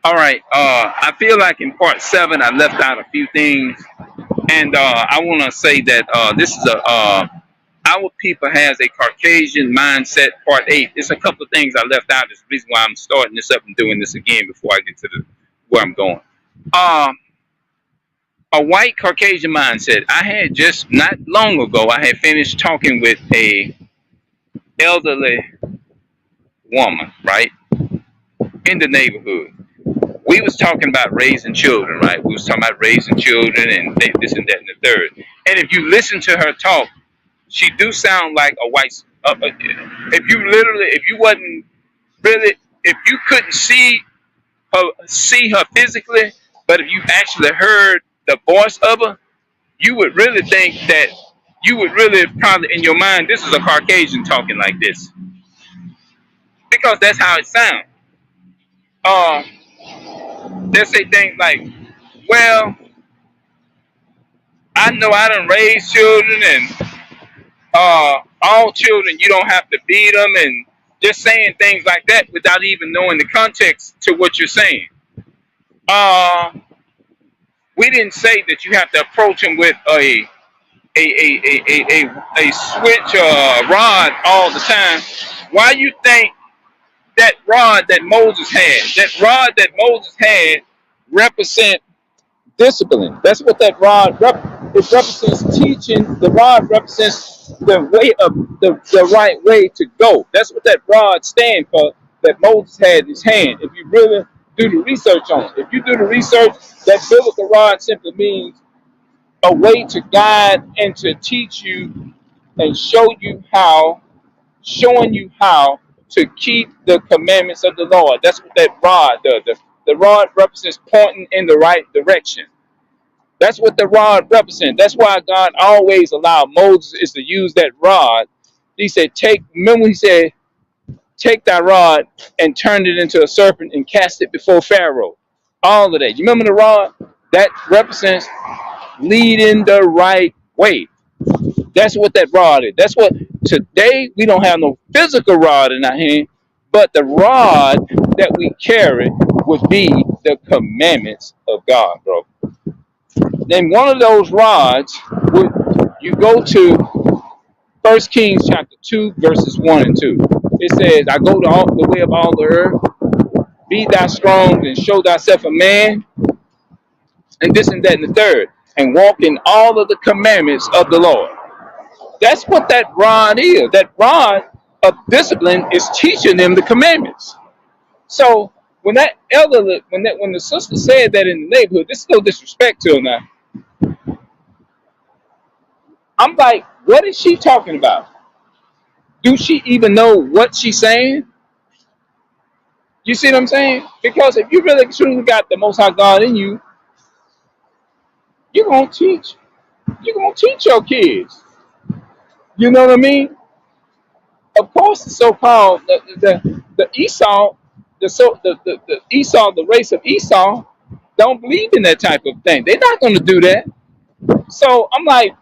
All right. I feel like in part seven I left out a few things, and I want to say that this is a our people has a Caucasian mindset. Part eight. There's a couple of things I left out. Is the reason why I'm starting this up and doing this again before I get to the where I'm going. Um, a white Caucasian mindset. I had just not long ago. I had finished talking with a elderly woman, right, in the neighborhood. We was talking about raising children, right? We was talking about raising children and this and that and the third. And if you listen to her talk, she do sound like a white. If you literally, if you wasn't really, if you couldn't see her physically, but if you actually heard the voice of her, you would really think that you would really probably in your mind, this is a Caucasian talking like this because that's how it sounds. Uh, they say things like, "Well, I know I done raised children, and all children you don't have to beat them," and just saying things like that without even knowing the context to what you're saying. Uh, we didn't say that you have to approach them with a switch or a rod all the time. Why you think that rod that Moses had, that rod that Moses had, represent discipline? That's what that it represents teaching. The rod represents the way of the right way to go. That's what that rod stands for. That Moses had in his hand. If you really do the research on it, if you do the research, that biblical rod simply means a way to guide and to teach you and showing you how to keep the commandments of the Lord. That's what that rod does. The rod represents pointing in the right direction. That's what the rod represents. That's why God always allowed Moses is to use that rod. He said, remember he said, take that rod and turn it into a serpent and cast it before Pharaoh. All of that. You remember the rod? That represents leading the right way. That's what that rod is. That's what today we don't have no physical rod in our hand, but the rod that we carry would be the commandments of God, bro. Then one of those rods would you go to First Kings chapter 2, verses 1 and 2. It says, I go to the way of all the earth, be thou strong and show thyself a man, and this and that and the third, and walk in all of the commandments of the Lord. That's what that rod is. That rod of discipline is teaching them the commandments. So when that elder, when the sister said that in the neighborhood, this is no disrespect to her now. I'm like, what is she talking about? Do she even know what she's saying? You see what I'm saying? Because if you really truly got the Most High God in you, you're gonna teach. You're gonna teach your kids. You know what I mean? Of course, the so-called the Esau, the Esau, the race of Esau, don't believe in that type of thing. They're not gonna do that. So I'm like,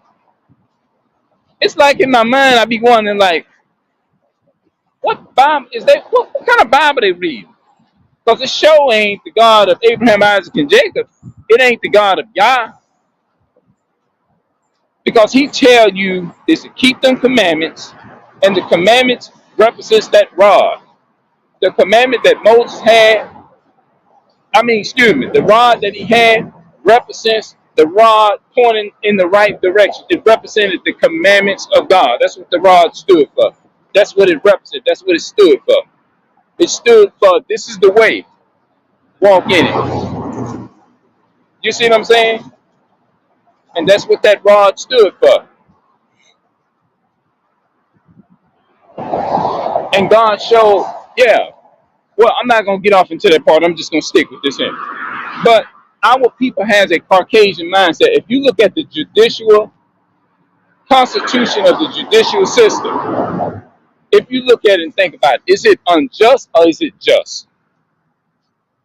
it's like in my mind, I be wondering like, what Bible is that? What kind of Bible they read? Because it sure ain't the God of Abraham, Isaac, and Jacob. It ain't the God of Yah. Because he tell you is to keep them commandments, and the commandments represents that rod. The commandment that Moses had, the rod that he had represents the rod pointing in the right direction. It represented the commandments of God. That's what the rod stood for. That's what it represented. That's what it stood for. It stood for this is the way. Walk in it. You see what I'm saying? And that's what that rod stood for. And God showed, yeah. Well, I'm not gonna get off into that part. I'm just gonna stick with this end. But our people has a Caucasian mindset. If you look at the judicial constitution of the judicial system, if you look at it and think about it, is it unjust or is it just?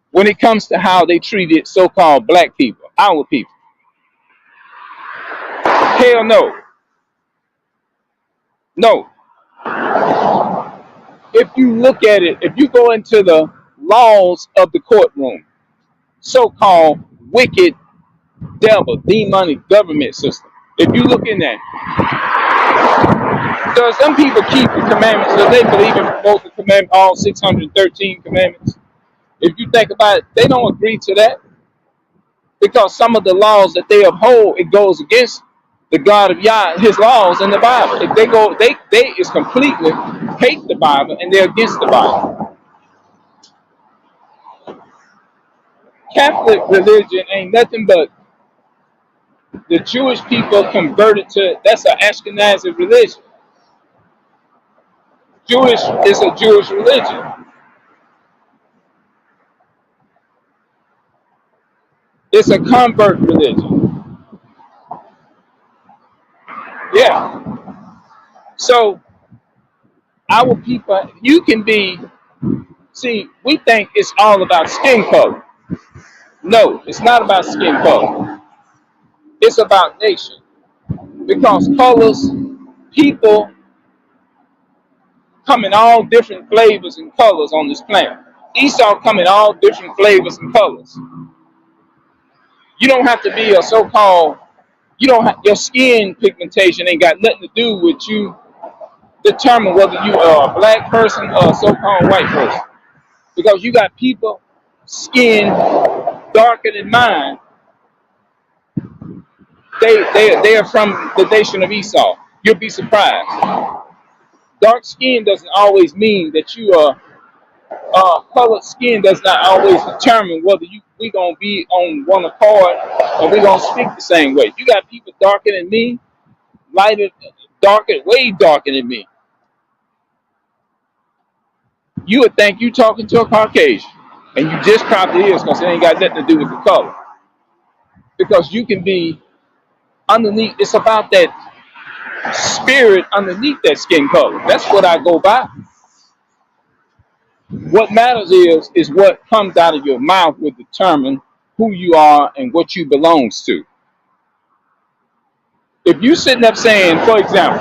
When it comes to how they treated so-called black people, our people. Hell no. No. If you look at it, if you go into the laws of the courtroom, so-called wicked devil, demonic government system. If you look in that, so some people keep the commandments, so they believe in both the commandment, all 613 commandments. If you think about it, they don't agree to that because some of the laws that they uphold, it goes against the God of Yah, His laws in the Bible. If they go, they is completely hate the Bible and they're against the Bible. Catholic religion ain't nothing but the Jewish people converted to. That's an Ashkenazi religion. Jewish is a Jewish religion. It's a convert religion. Yeah. So our people, you can be. See, we think it's all about skin color. No, it's not about skin color. It's about nation. Because colors, people come in all different flavors and colors on this planet. Esau come in all different flavors and colors. You don't have to be a so-called, you don't have, your skin pigmentation ain't got nothing to do with you determine whether you are a black person or a so-called white person. Because you got people skin darker than mine. They are from the nation of Esau. You'll be surprised. Dark skin doesn't always mean that you are colored skin does not always determine whether we gonna be on one accord or we gonna speak the same way. You got people darker than me, lighter, darker, way darker than me. You would think you talking to a Caucasian, and you just probably is because it ain't got nothing to do with the color. Because you can be underneath. It's about that spirit underneath that skin color. That's what I go by. What matters is what comes out of your mouth will determine who you are and what you belongs to. If you sitting up saying, for example,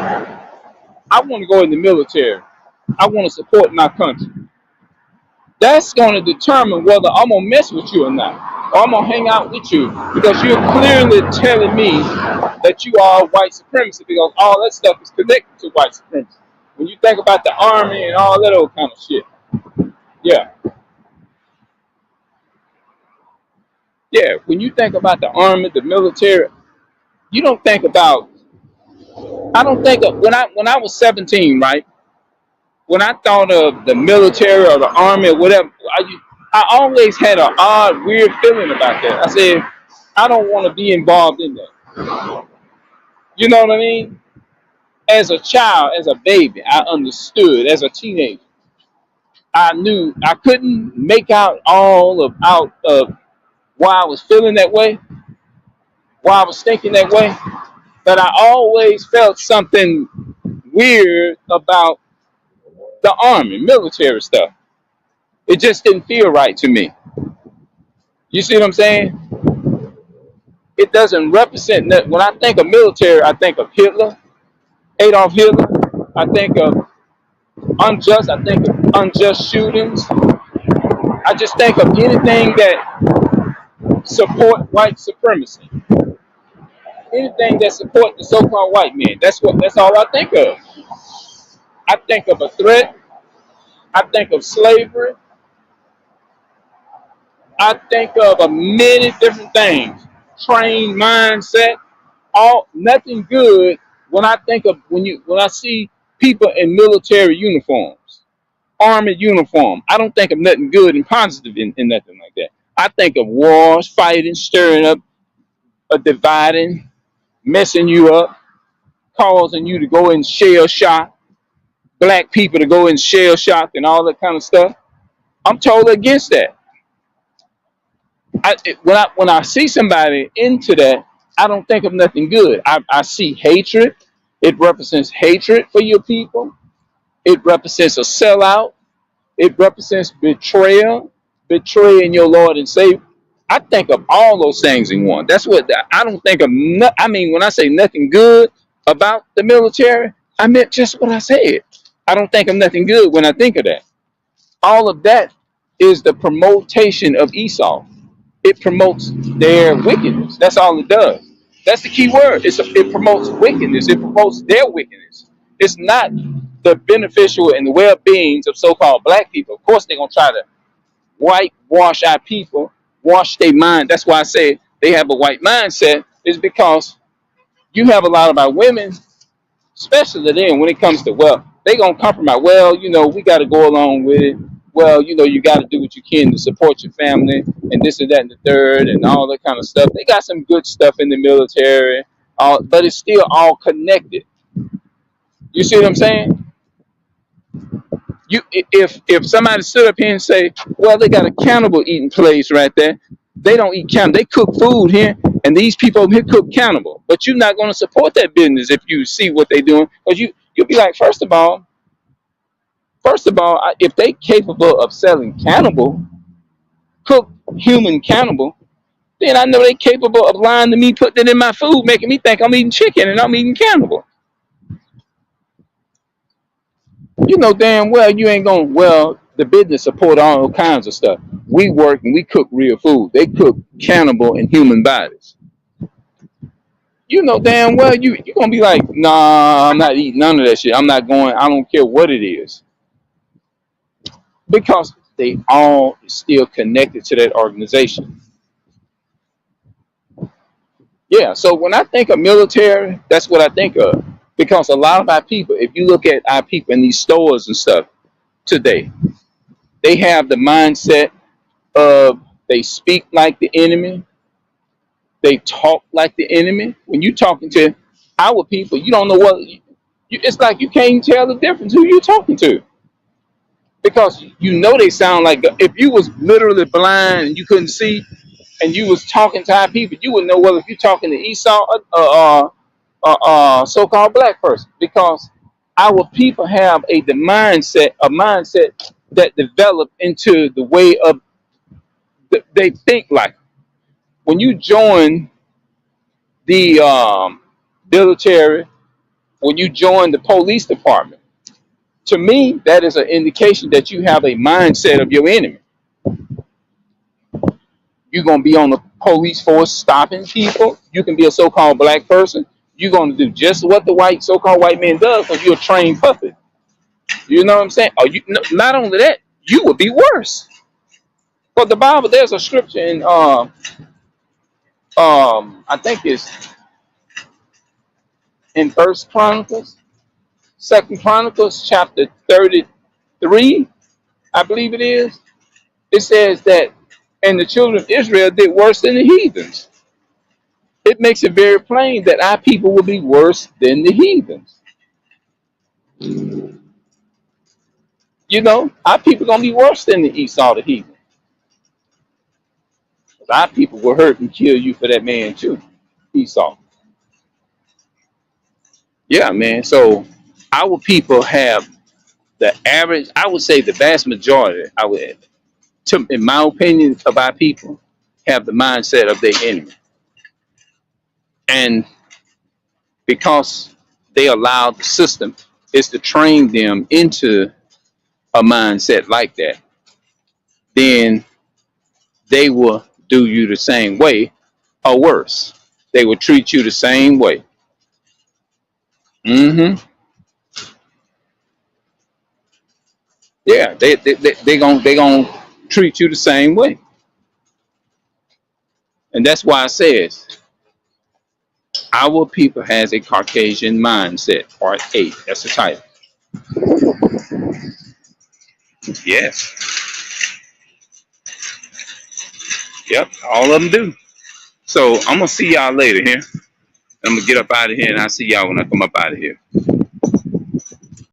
I want to go in the military, I want to support my country, that's going to determine whether I'm going to mess with you or not, or I'm going to hang out with you, because you're clearly telling me that you are white supremacy, because all that stuff is connected to white supremacy. When you think about the army and all that old kind of shit. Yeah. Yeah, when you think about the army, the military, you don't think about, I don't think of, when I was 17, right? When I thought of the military or the army or whatever, I always had an odd, weird feeling about that. I said, I don't want to be involved in that. You know what I mean? As a child, as a baby, I understood. As a teenager, I knew I couldn't make out out of why I was feeling that way, why I was thinking that way, but I always felt something weird about the army, military stuff. It just didn't feel right to me. You see what I'm saying? It doesn't represent that. When I think of military, I think of Hitler, Adolf Hitler. I think of I think of unjust shootings. I just think of anything that support white supremacy. Anything that support the so-called white man. That's all I think of. I think of a threat. I think of slavery. I think of a many different things. Trained mindset. All nothing good when I think of when I see people in military uniforms, army uniform. I don't think of nothing good and positive in nothing like that. I think of wars, fighting, stirring up, dividing, messing you up, causing you to go in shell shock, black people to go in shell shock and all that kind of stuff. I'm totally against that. When I see somebody into that, I don't think of nothing good. I see hatred. It represents hatred for your people. It represents a sellout. It represents betrayal, betraying your Lord and Savior. I think of all those things in one. That's what I don't think of. I mean, when I say nothing good about the military, I meant just what I said. I don't think of nothing good when I think of that. All of that is the promotion of Esau. it promotes their wickedness. That's all it does. That's the key word. It promotes wickedness. It promotes their wickedness. It's not the beneficial and the well-beings of so-called black people. Of course, they're gonna try to whitewash our people, wash their mind. That's why I say they have a white mindset. Is because you have a lot of our women, especially then when it comes to, well, they gonna compromise. Well, we got to go along with it. Well, you got to do what you can to support your family and this and that and the third and all that kind of stuff. They got some good stuff in the military, but it's still all connected. You see what I'm saying? If somebody stood up here and say, well, they got a cannibal eating place right there. They don't eat cannibal. They cook food here, and these people over here cook cannibal. But you're not going to support that business if you see what they're doing, because you'll be like, first of all, if they capable of selling cannibal, cooked human cannibal, then I know they capable of lying to me, putting it in my food, making me think I'm eating chicken and I'm eating cannibal. You know damn well you ain't gonna, well, the business support all kinds of stuff. We work and we cook real food. They cook cannibal and human bodies. You know damn well you gonna be like, nah, I'm not eating none of that shit. I'm not going, I don't care what it is. Because they all still connected to that organization. Yeah, so when I think of military, that's what I think of. Because a lot of our people, if you look at our people in these stores and stuff today, they have the mindset of, they speak like the enemy, they talk like the enemy. When you talking to our people, you don't know what it's like. You can't tell the difference who you're talking to, because they sound like, if you was literally blind and you couldn't see, and you was talking to our people, you would know whether if you're talking to Esau or so-called black person, because our people have the mindset that developed into the way of they think. Like when you join the military, when you join the police department, to me that is an indication that you have a mindset of your enemy. You're gonna be on the police force stopping people. You can be a so-called black person. You're gonna do just what the so-called white man does, because you're a trained puppet. You know what I'm saying? Not only that, you would be worse. But the Bible, there's a scripture in I think it's in First Chronicles, Second Chronicles, chapter 33, I believe it is. It says that, and the children of Israel did worse than the heathens. It makes it very plain that our people will be worse than the heathens. Our people gonna be worse than the Esau, the heathen. Our people will hurt and kill you for that man too, Esau. Yeah, man. So our people have the average, I would say the vast majority, in my opinion, of our people have the mindset of their enemy. And because they allow the system is to train them into a mindset like that, then they will do you the same way or worse. They will treat you the same way. Yeah, they gonna treat you the same way. And that's why it says our people has a Caucasian mindset, part 8. That's the title. Yes. Yep, all of them do. So I'm gonna see y'all later here. I'm gonna get up out of here, and I'll see y'all when I come up out of here.